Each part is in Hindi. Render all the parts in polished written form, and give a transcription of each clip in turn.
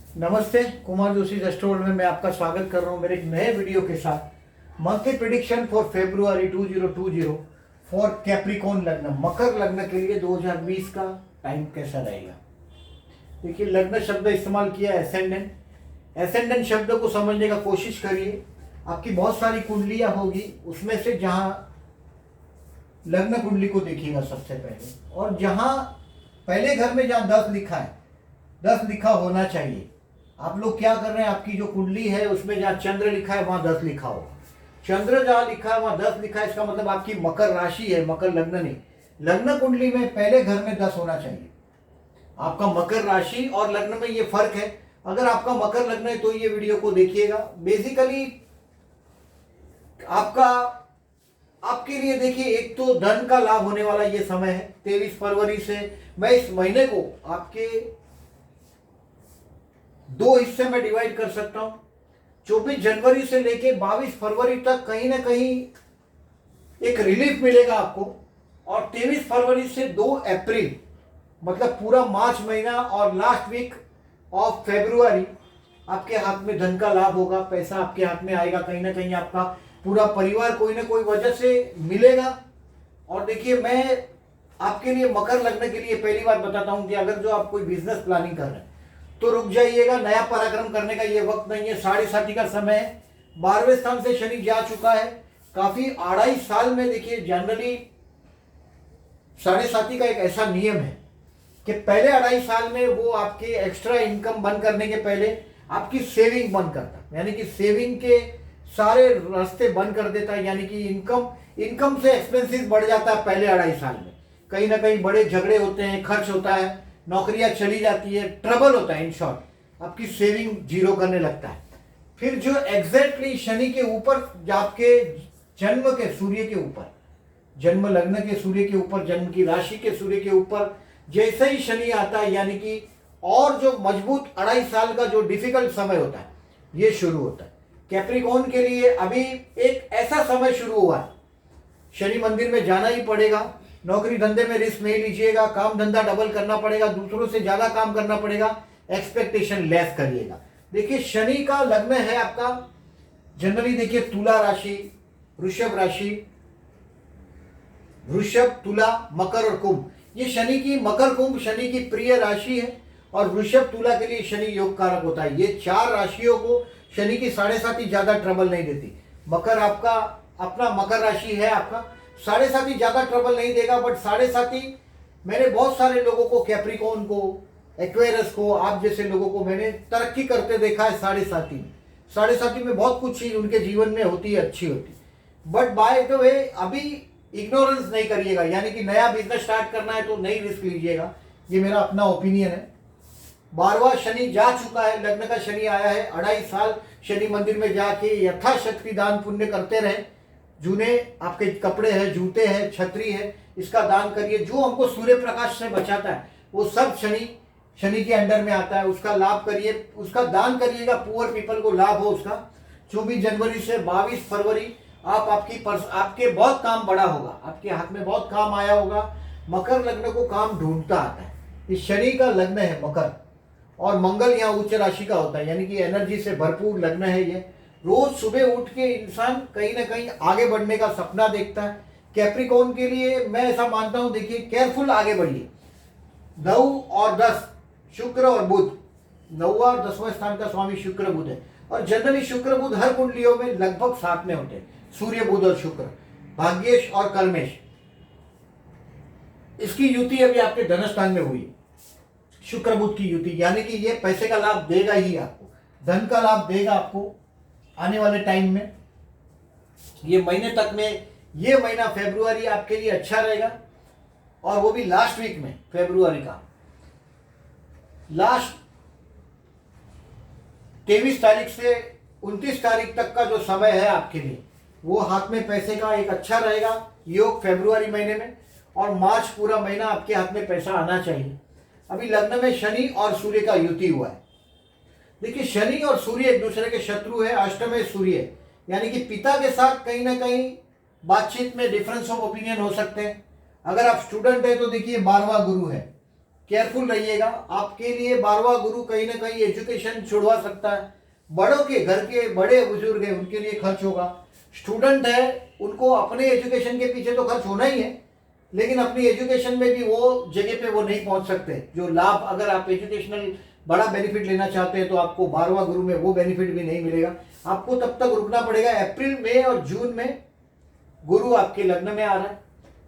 नमस्ते, कुमार जोशी एस्ट्रोवर्ल्ड में मैं आपका स्वागत कर रहा हूं मेरे एक नए वीडियो के साथ। Monthly prediction for February 2020 for Capricorn लग्न, मकर लग्न के लिए 2020 का टाइम कैसा रहेगा। देखिए, लग्न शब्द इस्तेमाल किया एसेंडेंट। एसेंडेंट शब्द को समझने का कोशिश करिए। आपकी बहुत सारी कुंडलियां होगी, उसमें से जहां लग्न कुंडली को देखिएगा सबसे पहले, और जहां पहले घर में जहां 10 लिखा है, 10 लिखा होना चाहिए। आप लोग क्या कर रहे हैं, आपकी जो कुंडली है उसमें जहाँ चंद्र लिखा है वहां 10 लिखा होगा। चंद्र जहाँ लिखा है वहां 10 लिखा है, इसका मतलब आपकी मकर राशि है, मकर लग्न नहीं। लग्न कुंडली में पहले घर में 10 होना चाहिए। आपका मकर राशि और लग्न में ये फर्क है। अगर आपका मकर लग्न है तो ये वीडियो को देखिएगा। बेसिकली आपका आपके लिए देखिए, एक तो धन का लाभ होने वाला ये समय है 23 फरवरी से। मैं इस महीने को आपके 2 हिस्से में डिवाइड कर सकता हूं। 24 जनवरी से लेके 22 फरवरी तक कहीं ना कहीं एक रिलीफ मिलेगा आपको, और 23 फरवरी से 2 अप्रैल मतलब पूरा मार्च महीना और लास्ट वीक ऑफ फरवरी आपके हाथ में धन का लाभ होगा। पैसा आपके हाथ में आएगा, कहीं ना कहीं आपका पूरा परिवार कोई ना कोई वजह से मिलेगा। और देखिए, मैं आपके लिए मकर लग्न के लिए पहली बात बताता हूं कि अगर जो आप कोई बिजनेस प्लानिंग कर रहे हैं तो रुक जाइएगा। नया पराक्रम करने का ये वक्त नहीं है। 7.5 का समय है। 12वें स्थान से शनि जा चुका है। काफी 2.5 साल में देखिए, जनरली 7.5 का एक ऐसा नियम है कि पहले 2.5 साल में वो आपके एक्स्ट्रा इनकम बंद करने के पहले आपकी सेविंग बंद करता है, यानी कि सेविंग के सारे रास्ते बंद कर देता है। यानी कि इनकम से एक्सपेंसेस बढ़ जाता है पहले 2.5 साल में। कहीं ना कहीं बड़े झगड़े होते हैं, खर्च होता है, नौकरियां चली जाती है, ट्रबल होता है। इन शॉर्ट आपकी सेविंग जीरो करने लगता है। फिर जो एग्जैक्टली शनि के ऊपर, आपके जन्म के सूर्य के ऊपर, जन्म लग्न के सूर्य के ऊपर, जन्म की राशि के सूर्य के ऊपर जैसे ही शनि आता है, यानी कि और जो मजबूत 2.5 साल का जो डिफिकल्ट समय होता है ये शुरू होता है। कैप्रिकॉन के लिए अभी एक ऐसा समय शुरू हुआ है, शनि मंदिर में जाना ही पड़ेगा। नौकरी धंधे में रिस्क नहीं लीजिएगा, काम धंधा डबल करना पड़ेगा, दूसरों से ज्यादा काम करना पड़ेगा, एक्सपेक्टेशन लेस करिएगा। देखिए, शनि का लग्न है आपका जनरली, देखिए तुला राशि, वृषभ राशि, वृषभ, तुला, मकर और कुंभ। ये शनि की, मकर कुंभ शनि की प्रिय राशि है, और वृषभ तुला के लिए शनि योग कारक होता है। ये 4 राशियों को शनि की 7.5 ज्यादा ट्रबल नहीं देती। मकर आपका अपना मकर राशि है, आपका 7.5 ज्यादा ट्रबल नहीं देगा। बट 7.5 मैंने बहुत सारे लोगों को, कैप्रिकॉन को, एक्वेरियस को, आप जैसे लोगों को मैंने तरक्की करते देखा है 7.5 में बहुत कुछ चीज उनके जीवन में होती है, अच्छी होती। बट बाय द वे अभी इग्नोरेंस नहीं करिएगा, यानी कि नया बिजनेस स्टार्ट करना है तो नई रिस्क लीजिएगा। ये मेरा अपना ओपिनियन है। 12वां शनि जा चुका है, लग्न का शनि आया है। 2.5 साल शनि मंदिर में जाके यथाशक्ति दान पुण्य करते रहे। जूने आपके कपड़े हैं, जूते हैं, छतरी है, इसका दान करिए। जो हमको सूर्य प्रकाश से बचाता है वो सब शनि के अंडर में आता है, उसका लाभ करिए, उसका दान करिएगा, पुअर पीपल को लाभ हो उसका। 24 जनवरी से 22 फरवरी आपके बहुत काम बड़ा होगा, आपके हाथ में बहुत काम आया होगा। मकर लग्न को काम ढूंढता आता है। इस शनि का लग्न है मकर, और मंगल यहाँ उच्च राशि का होता है, यानी कि एनर्जी से भरपूर लग्न है ये। रोज सुबह उठ के इंसान कहीं ना कहीं आगे बढ़ने का सपना देखता है। कैप्रिकॉन के लिए मैं ऐसा मानता हूं, देखिए केयरफुल आगे बढ़िए। 9 और 10 शुक्र और बुध, 9वां और 10वां स्थान का स्वामी शुक्र बुध है, और जनरली शुक्र बुध हर कुंडलियों में लगभग साथ में होते हैं। सूर्य बुध और शुक्र, भाग्येश और कर्मेश, इसकी युति अभी आपके धनस्थान में हुई, शुक्र बुध की युति, यानी कि ये पैसे का लाभ देगा ही आपको, धन का लाभ देगा आपको आने वाले टाइम में। ये महीने तक में, ये महीना फरवरी आपके लिए अच्छा रहेगा, और वो भी लास्ट वीक में फरवरी का लास्ट 23 तारीख से 29 तारीख तक का जो समय है आपके लिए, वो हाथ में पैसे का एक अच्छा रहेगा योग फरवरी महीने में। और मार्च पूरा महीना आपके हाथ में पैसा आना चाहिए। अभी लग्न में शनि और सूर्य का युति हुआ है। देखिए, शनि और सूर्य एक दूसरे के शत्रु है। अष्टम में सूर्य, यानी कि पिता के साथ कहीं ना कहीं बातचीत में डिफरेंस ऑफ ओपिनियन हो सकते हैं। अगर आप स्टूडेंट है तो देखिए 12वां गुरु है, केयरफुल रहिएगा। आपके लिए 12वां गुरु कहीं ना कहीं एजुकेशन छुड़वा सकता है। बड़ों के घर के बड़े बुजुर्ग हैं उनके लिए खर्च होगा। स्टूडेंट है उनको अपने एजुकेशन के पीछे तो खर्च होना ही है, लेकिन अपनी एजुकेशन में भी वो जगह पे वो नहीं पहुंच सकते जो लाभ, अगर आप एजुकेशनल बड़ा बेनिफिट लेना चाहते हैं तो आपको 12वां गुरु में वो बेनिफिट भी नहीं मिलेगा। आपको तब तक रुकना पड़ेगा। अप्रैल मई और जून में गुरु आपके लग्न में आ रहा है,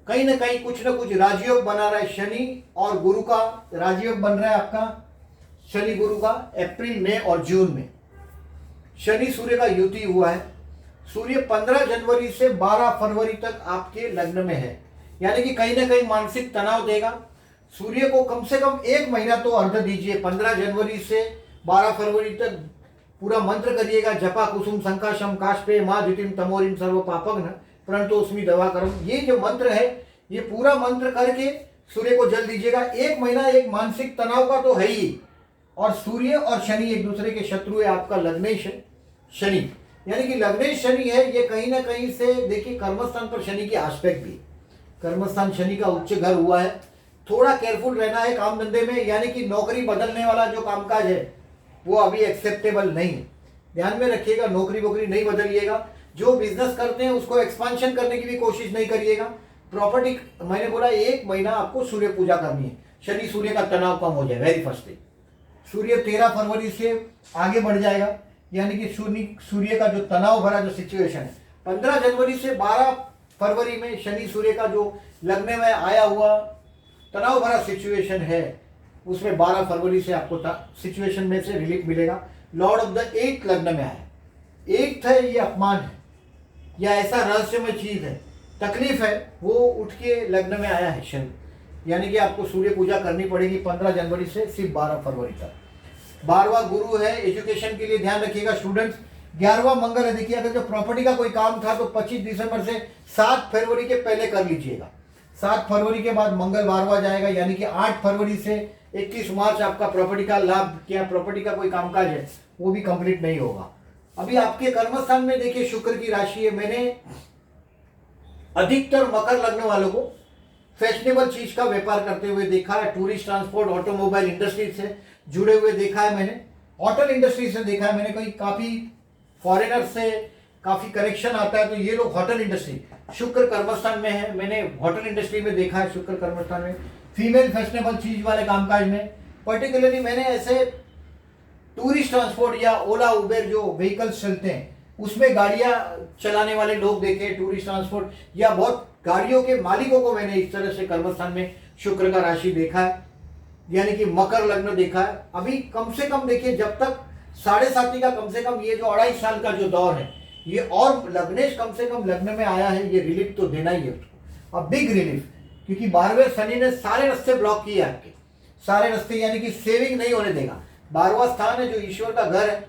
कहीं ना कहीं कुछ ना कुछ राजयोग बना रहा है। शनि और गुरु का राजयोग बन रहा है आपका, शनि गुरु का अप्रैल मई और जून में। शनि सूर्य का युति हुआ है। सूर्य 15 जनवरी से 12 फरवरी तक आपके लग्न में है, यानी कि कहीं ना कहीं मानसिक तनाव देगा। सूर्य को कम से कम 1 महीना तो अर्घ दीजिए। 15 जनवरी से 12 फरवरी तक पूरा मंत्र करिएगा, जपा कुसुम संकाशम काष्पे माँ द्युतिम तमोरिम सर्व पापग्न प्रणतोस्मि दवाकरम। ये जो मंत्र है ये पूरा मंत्र करके सूर्य को जल दीजिएगा। 1 महीना एक मानसिक तनाव का तो है ही, और सूर्य और शनि एक दूसरे के शत्रु है। आपका लग्नेश है शनि, यानी कि लग्नेश शनि है, ये कहीं ना कहीं से देखिए कर्मस्थान पर शनि की आस्पेक्ट भी, कर्मस्थान शनि का उच्च घर हुआ है। थोड़ा केयरफुल रहना है काम धंधे में, यानी कि नौकरी बदलने वाला जो कामकाज है वो अभी एक्सेप्टेबल नहीं है, ध्यान में रखिएगा। नौकरी वोकरी नहीं बदलिएगा। जो बिजनेस करते हैं उसको एक्सपांशन करने की भी कोशिश नहीं करिएगा। प्रॉपर्टी, मैंने बोला 1 महीना आपको सूर्य पूजा करनी है, शनि सूर्य का तनाव कम हो जाए। वेरी फर्स्ट थिंग, सूर्य 13 फरवरी से आगे बढ़ जाएगा, यानी कि सूर्य का जो तनाव भरा जो सिचुएशन है 15 जनवरी से 12 फरवरी में शनि सूर्य का जो लग्न में आया हुआ तनाव भरा सिचुएशन है, उसमें 12 फरवरी से आपको सिचुएशन में से रिलीफ मिलेगा। लॉर्ड ऑफ द 8th लग्न में आया। 8th है, ये अपमान है या ऐसा रहस्यमय चीज है, तकलीफ है, वो उठ के लग्न में आया है शनि, यानी कि आपको सूर्य पूजा करनी पड़ेगी 15 जनवरी से सिर्फ 12 फरवरी तक। 12वां गुरु है, एजुकेशन के लिए ध्यान रखिएगा स्टूडेंट्स। 11वां मंगल है। देखिए अगर जो प्रॉपर्टी का कोई काम था तो 25 दिसंबर से 7 फरवरी के पहले कर लीजिएगा। 7 फरवरी के बाद मंगल 12वां जाएगा, यानी कि 8 फरवरी से 21 मार्च आपका प्रॉपर्टी का लाभ, क्या प्रॉपर्टी का कोई कामकाज है वो भी कंप्लीट नहीं होगा। अभी आपके कर्मस्थान में देखिए शुक्र की राशि है। मैंने अधिकतर मकर लग्न वालों को फैशनेबल चीज का व्यापार करते हुए देखा है। टूरिस्ट ट्रांसपोर्ट ऑटोमोबाइल इंडस्ट्री से जुड़े हुए देखा है मैंने, होटल इंडस्ट्री से देखा है मैंने। कहीं काफी फॉरेनर से काफी कनेक्शन आता है, तो ये लोग होटल इंडस्ट्री, शुक्र कर्मस्थान में है, मैंने होटल इंडस्ट्री में देखा है शुक्र कर्मस्थान में। फीमेल फैशनेबल चीज वाले कामकाज में पर्टिकुलरली मैंने ऐसे टूरिस्ट ट्रांसपोर्ट या ओला उबेर जो व्हीकल्स चलते हैं उसमें गाड़ियां चलाने वाले लोग देखे, टूरिस्ट ट्रांसपोर्ट या बहुत गाड़ियों के मालिकों को मैंने इस तरह से कर्मस्थान में शुक्र का राशि देखा है, यानी कि मकर लग्न देखा है। अभी कम से कम देखिए जब तक 7.5 का कम से कम ये जो 2.5 साल का जो दौर है ये, और लग्नेश कम से कम लग्न में आया है, ये रिलीफ तो देना ही है उसको, अब बिग रिलीफ, क्योंकि 12वें शनि ने सारे रास्ते ब्लॉक किए आपके, सारे रास्ते, यानी कि सेविंग नहीं होने देगा। 12वां स्थान है जो ईश्वर का घर है,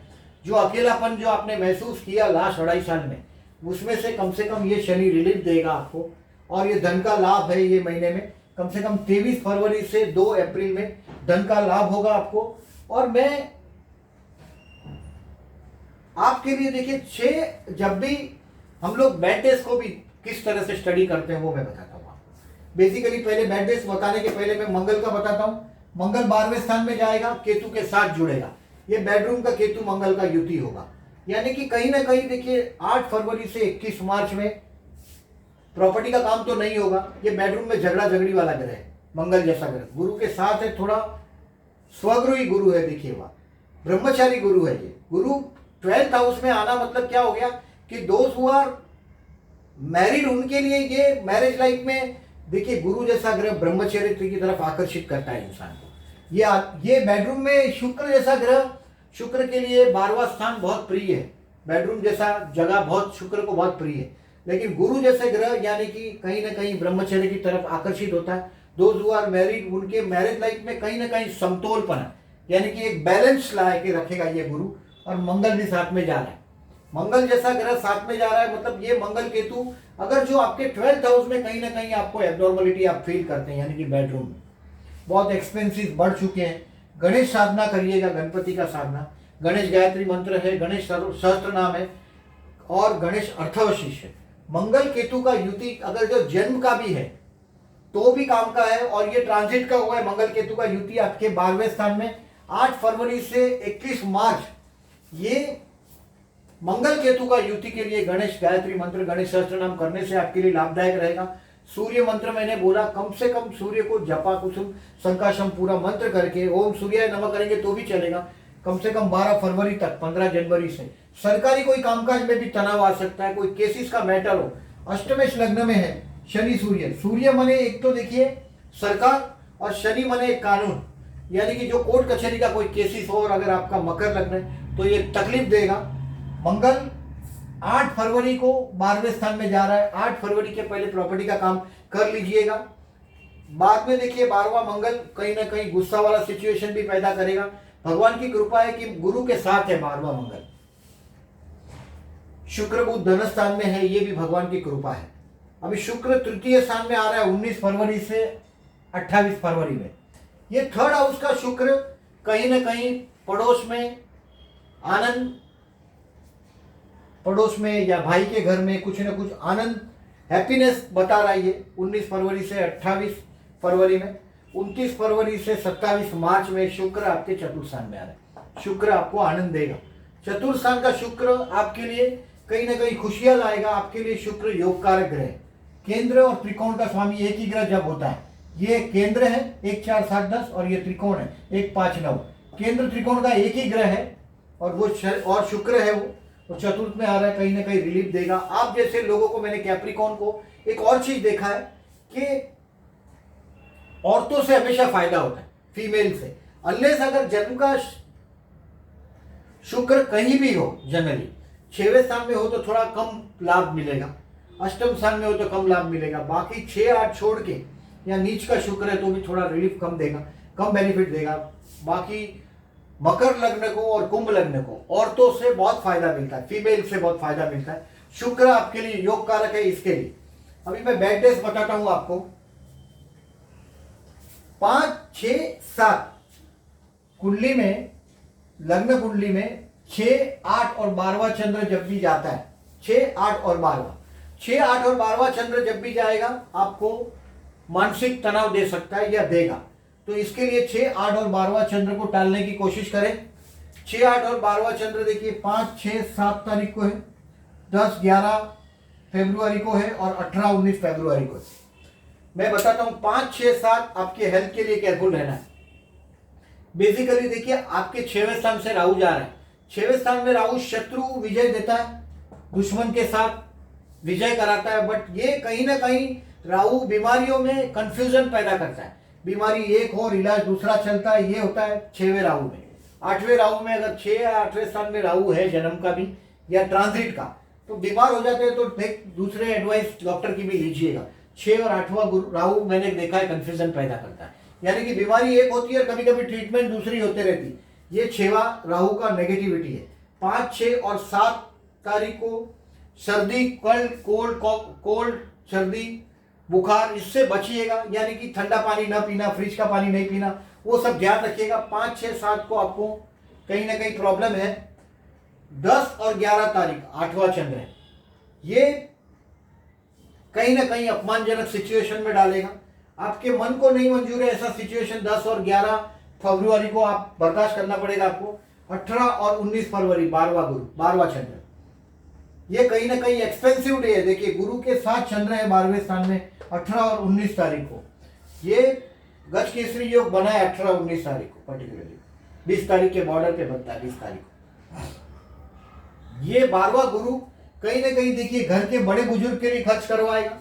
जो अकेलापन जो आपने महसूस किया लास्ट 2.5 साल में, उसमें से कम ये शनि रिलीफ देगा आपको। और ये धन का लाभ है, ये महीने में कम से कम 23 फरवरी से 2 अप्रैल में धन का लाभ होगा आपको। और मैं आपके लिए देखिए 6 जब भी हम लोग बैड डेज को भी किस तरह से स्टडी करते हैं वो मैं बताता हूँ आपको। बेसिकली पहले बैड डेज बताने के पहले मैं मंगल का बताता हूँ। मंगल 12वें स्थान में जाएगा, केतु के साथ जुड़ेगा, ये बेडरूम का केतु मंगल का युति होगा, यानी कि कहीं ना कहीं देखिए 8 फरवरी से 21 मार्च में प्रॉपर्टी का काम तो नहीं होगा। ये बेडरूम में झगड़ा झगड़ी वाला ग्रह है, मंगल जैसा ग्रह, गुरु के साथ है, थोड़ा स्वगृही गुरु है, देखिए वह ब्रह्मचारी गुरु है। ये गुरु 12th हाउस में आना मतलब क्या हो गया कि दोस्त हु आर मैरिड उनके लिए ये मैरिज लाइफ में देखिए गुरु जैसा ग्रह ब्रह्मचर्य की तरफ आकर्षित करता है इंसान को। ये बेडरूम में शुक्र जैसा ग्रह, शुक्र के लिए 12वां स्थान बहुत प्रिय है, बेडरूम जैसा जगह बहुत शुक्र को बहुत प्रिय है। लेकिन गुरु जैसे ग्रह यानी कि कहीं ना कहीं ब्रह्मचर्य की तरफ आकर्षित होता है। दोस्त हु आर मैरिड उनके मैरिज लाइफ में कहीं ना कहीं समतोलपन, यानी कि एक बैलेंस ला के रखेगा ये गुरु। और मंगल भी साथ में जा रहा है, मंगल जैसा ग्रह साथ में जा रहा है, मतलब ये मंगल केतु अगर जो आपके 12th हाउस में कहीं ना कहीं आपको एब्नॉर्मलिटी आप फील करते हैं, यानी कि बेडरूम में बहुत एक्सपेंसिव बढ़ चुके हैं, गणेश साधना करिएगा, गणपति का साधना, गणेश गायत्री मंत्र है, गणेश सहस्त्र नाम है और गणेश अर्थवशिष है। मंगल केतु का युति अगर जो जन्म का भी है तो भी काम का है। और ये ट्रांजिट का हुआ है, मंगल केतु का युति आपके 12वें स्थान में। 8 फरवरी से 21 मार्च ये मंगल केतु का युति के लिए गणेश गायत्री मंत्र, गणेश सहस्त्र नाम करने से आपके लिए लाभदायक रहेगा। सूर्य मंत्र मैंने बोला, कम से कम सूर्य को जपा कुसुम संकाशम पूरा मंत्र करके ओम सूर्याय नमः करेंगे तो भी चलेगा। कम से कम 12 फरवरी तक, 15 जनवरी से सरकारी कोई कामकाज में भी तनाव आ सकता है, कोई केसेस का मैटर हो। अष्टमेश लग्न में है शनि सूर्य। सूर्य मने एक तो देखिए सरकार, और शनि मने एक कानून, यानी कि जो कोर्ट कचहरी का कोई केसेस हो। और अगर आपका मकर लग्न है तो ये तकलीफ देगा। मंगल 8 फरवरी को 12वें स्थान में जा रहा है। 8 फरवरी के पहले प्रॉपर्टी का काम कर लीजिएगा। बाद में देखिए 12वां मंगल कहीं ना कहीं गुस्सा वाला सिचुएशन भी पैदा करेगा। भगवान की कृपा है कि गुरु के साथ है 12वां मंगल। शुक्र बुध धन स्थान में है, ये भी भगवान की कृपा है। अभी शुक्र तृतीय स्थान में आ रहा है 19 फरवरी से 28 फरवरी में। ये थर्ड हाउस का शुक्र कहीं ना कहीं पड़ोस में आनंद, पड़ोस में या भाई के घर में कुछ ना कुछ आनंद, हैप्पीनेस बता रहा है ये 19 फरवरी से 28 फरवरी में। 29 फरवरी से 27 मार्च में शुक्र आपके चतुर्थ स्थान में आ रहा है। शुक्र आपको आनंद देगा। चतुर्थ स्थान का शुक्र आपके लिए कहीं ना कहीं खुशियां लाएगा। आपके लिए शुक्र योग कारक ग्रह, केंद्र और त्रिकोण का स्वामी एक ही ग्रह जब होता है, ये केंद्र है 1 4 7 10 और ये त्रिकोण है 1 5 9। केंद्र त्रिकोण का एक ही ग्रह है और वो और शुक्र है, वो चतुर्थ में आ रहा है, कहीं ना कहीं रिलीफ देगा। आप जैसे लोगों को, मैंने कैप्रिकॉन को एक और चीज देखा है कि औरतों से हमेशा फायदा होता है, फीमेल से, अनलेस अगर जन्म का शुक्र कहीं भी हो, जनरली 6वें स्थान में हो तो थोड़ा कम लाभ मिलेगा, अष्टम स्थान में हो तो कम लाभ मिलेगा। बाकी 6 8 छोड़ के या नीच का शुक्र है तो भी थोड़ा रिलीफ कम देगा, कम बेनिफिट देगा। बाकी मकर लग्न को और कुंभ लग्न को औरतों से बहुत फायदा मिलता है, फीमेल से बहुत फायदा मिलता है। शुक्र आपके लिए योग कारक है। इसके लिए अभी मैं बैड डेज बताता हूं आपको। 5 6 7 कुंडली में, लग्न कुंडली में 6 8 और 12वां चंद्र जब भी जाता है, 6 8 और 12वां, 6 8 और 12वां चंद्र जब भी जाएगा आपको मानसिक तनाव दे सकता है या देगा। तो इसके लिए 6 8 और 12वां चंद्र को टालने की कोशिश करें। 6 8 और 12वां चंद्र देखिए 5 6 7 तारीख को है, 10 11 फरवरी को है और 18 19 फरवरी को है। मैं बताता हूं 5 6 7 आपके हेल्थ के लिए केयरफुल रहना है। बेसिकली देखिए आपके 6वें स्थान से राहु जा रहा है। 6वें स्थान में राहु शत्रु विजय देता है, दुश्मन के साथ विजय कराता है। बट ये कहीं ना कहीं राहु बीमारियों में कंफ्यूजन पैदा करता है। बीमारी एक हो और इलाज दूसरा चलता है, ये होता है 6वें राहु में। 8वें राहु में अगर 6 या 8वें स्थान में राहु है जन्म का भी या ट्रांजिट का, तो बीमार हो जाते हैं तो दूसरे एडवाइस डॉक्टर की भी लीजिएगा। 6 और 8वां राहु मैंने देखा है कंफ्यूजन पैदा करता है, यानी कि बीमारी एक होती है और कभी कभी ट्रीटमेंट दूसरी होते रहती। ये 6वां राहु का नेगेटिविटी है। 5 6 और 7 तारीख को सर्दी, कोल्ड सर्दी बुखार, इससे बचिएगा, यानी कि ठंडा पानी ना पीना, फ्रिज का पानी नहीं पीना, वो सब ध्यान रखिएगा। 5 6 7 को आपको कहीं ना कहीं प्रॉब्लम है। 10 और 11 तारीख 8वां चंद्र है, ये कहीं ना कहीं अपमानजनक सिचुएशन में डालेगा। आपके मन को नहीं मंजूर है ऐसा सिचुएशन। 10 और 11 फरवरी को आप बर्दाश्त करना पड़ेगा आपको। 18 और 19 फरवरी 12वां चंद्र, ये कहीं ना कहीं एक्सपेंसिव डे है। देखिए गुरु के साथ चंद्र है 12वें स्थान में 18 और 19 तारीख को। ये गज केसरी योग बना है 18 और 19 तारीख को, पर्टिकुलरली 20 तारीख के बॉर्डर पे बनता है, 20 तारीख को। ये 12वां गुरु कहीं ना कहीं देखिए घर के बड़े बुजुर्ग के लिए खर्च करवाएगा,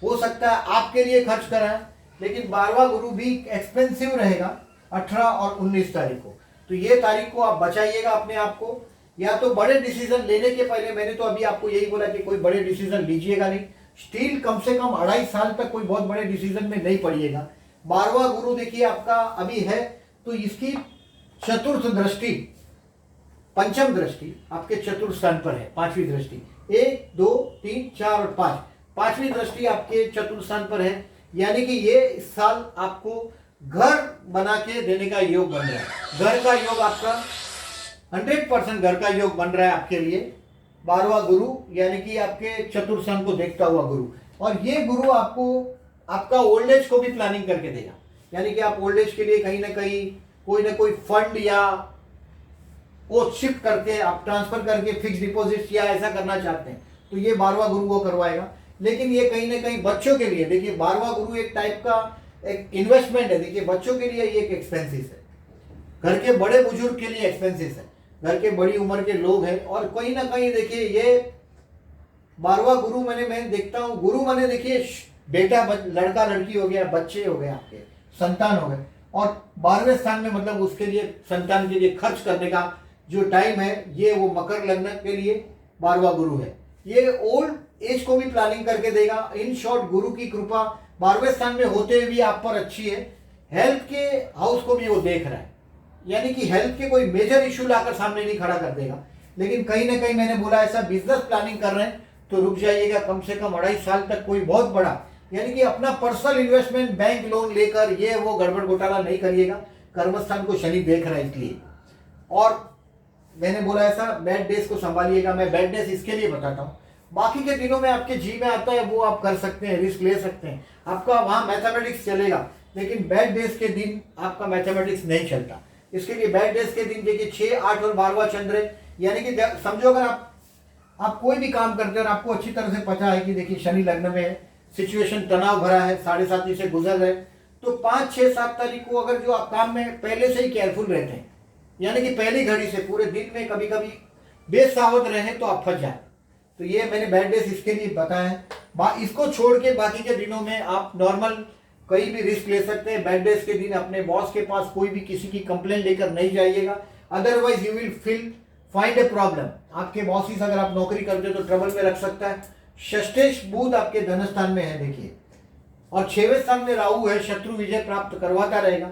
हो सकता है आपके लिए खर्च कराए, लेकिन 12वां गुरु भी एक्सपेंसिव रहेगा 18 और 19 तारीख को। तो ये तारीख को आप बचाइएगा अपने आप को। या तो बड़े डिसीजन लेने के पहले, मैंने तो अभी आपको यही बोला कि कोई बड़े डिसीजन लीजिएगा नहीं। स्टील कम से कम 2.5 साल तक कोई बहुत बड़े डिसीजन में नहीं पड़िएगा। 12वां गुरु देखिए आपका अभी है, तो इसकी चतुर्थ दृष्टि, पंचम दृष्टि आपके चतुर्थ स्थान पर है। 5वीं दृष्टि, 1 2 3 4 और 5, 5वीं दृष्टि आपके चतुर्थ स्थान पर है। यानी कि ये इस साल आपको घर बना के देने का योग बन रहा है। घर का योग आपका 100% घर का योग बन रहा है आपके लिए। 12वां गुरु यानी कि आपके चतुर्थ स्थान को देखता हुआ गुरु, और ये गुरु आपको आपका ओल्ड एज को भी प्लानिंग करके देगा। यानी कि आप ओल्ड एज के लिए कहीं ना कोई फंड या वो शिफ्ट करके आप ट्रांसफर करके फिक्स डिपॉजिट या ऐसा करना चाहते हैं तो ये 12वां गुरु वो करवाएगा। लेकिन ये कहीं ना कहीं बच्चों के लिए, देखिए 12वां गुरु एक टाइप का एक इन्वेस्टमेंट है। देखिए बच्चों के लिए ये एक एक्सपेंसिस है, घर के बड़े बुजुर्ग के लिए एक्सपेंसिस है, घर के बड़ी उम्र के लोग हैं। और कहीं ना कहीं देखिए ये 12वां गुरु मैं देखता हूँ, गुरु मैंने देखिए बेटा लड़का लड़की हो गया, बच्चे हो गए, आपके संतान हो गए, और 12वें स्थान में मतलब उसके लिए संतान के लिए खर्च करने का जो टाइम है ये वो मकर लग्न के लिए 12वां गुरु है। ये ओल्ड एज को भी प्लानिंग करके देगा। इन शॉर्ट गुरु की कृपा 12वें स्थान में होते हुए भी आप पर अच्छी है। हेल्थ के हाउस को भी वो देख रहा है, यानी कि हेल्थ के कोई मेजर इशू लाकर सामने नहीं खड़ा कर देगा। लेकिन कहीं ना कहीं मैंने बोला ऐसा बिजनेस प्लानिंग कर रहे हैं तो रुक जाइएगा, कम से कम 2.5 साल तक कोई बहुत बड़ा यानी कि अपना पर्सनल इन्वेस्टमेंट बैंक लोन लेकर ये वो गड़बड़ घोटाला नहीं करिएगा। कर्मस्थान को शनि देख रहा है इसलिए। और मैंने बोला ऐसा बैड डेज को संभालिएगा। मैं बैड डेज इसके लिए बताता हूँ, बाकी के दिनों में आपके जी में आता है वो आप कर सकते हैं, रिस्क ले सकते हैं, आपका वहाँ मैथमेटिक्स चलेगा। लेकिन बैड डेज के दिन आपका मैथमेटिक्स नहीं चलता। इसके लिए बैड डेज के दिन देखिए 6, 8 और 12वां चंद्र है। यानी कि समझो अगर आप कोई भी काम करते हैं और आपको अच्छी तरह से पता है कि देखिए शनि लग्न में है, सिचुएशन तनाव भरा है, 7.5 से गुजर रहे, तो 5, 6, 7 तारीख को अगर जो आप काम में पहले से ही केयरफुल रहते हैं, यानी कि पहली घड़ी से पूरे दिन में कभी कभी बेसावध रहे तो आप फंस जाए। तो ये मैंने बैड डेज इसके लिए बताया है। इसको छोड़ के बाकी के दिनों में आप नॉर्मल कहीं भी रिस्क ले सकते हैं। बैड डेज के दिन अपने बॉस के पास कोई भी किसी की कंप्लेंट लेकर नहीं जाइएगा, otherwise you will find a problem. आपके बॉसिस अगर आप नौकरी करते हो तो ट्रबल में रख सकता है। षष्ठेश बुध आपके धन स्थान में है देखिए, और 6वें स्थान में राहु है, शत्रु विजय प्राप्त करवाता रहेगा।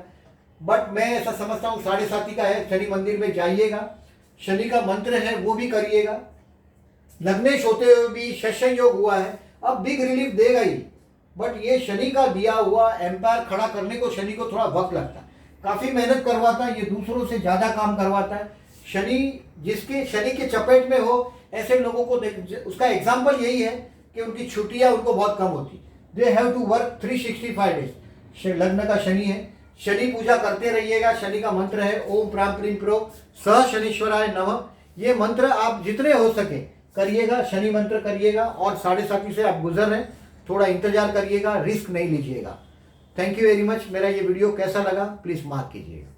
बट मैं ऐसा समझता हूँ 7.5 का है, शनि मंदिर में जाइएगा, शनि का मंत्र है वो भी करिएगा। लग्नेश होते हुए भी शस्य योग हुआ है, अब बिग रिलीफ देगा ही। बट ये शनि का दिया हुआ एम्पायर खड़ा करने को शनि को थोड़ा वक्त लगता है, काफी मेहनत करवाता है, ये दूसरों से ज्यादा काम करवाता है। शनि के चपेट में हो ऐसे लोगों को उसका एग्जाम्पल यही है कि उनकी छुट्टियां उनको बहुत कम होती, they have to work 365 days. लग्न का शनि है, शनि पूजा करते रहिएगा। शनि का मंत्र है ओम प्राम प्रीम प्रो सह शनीश्वराय नमः। ये मंत्र आप जितने हो सके करिएगा, शनि मंत्र करिएगा। और 7.5 से आप गुजर रहे हैं, थोड़ा इंतजार करिएगा, रिस्क नहीं लीजिएगा। Thank you very much. मेरा ये वीडियो कैसा लगा प्लीज मार्क कीजिएगा।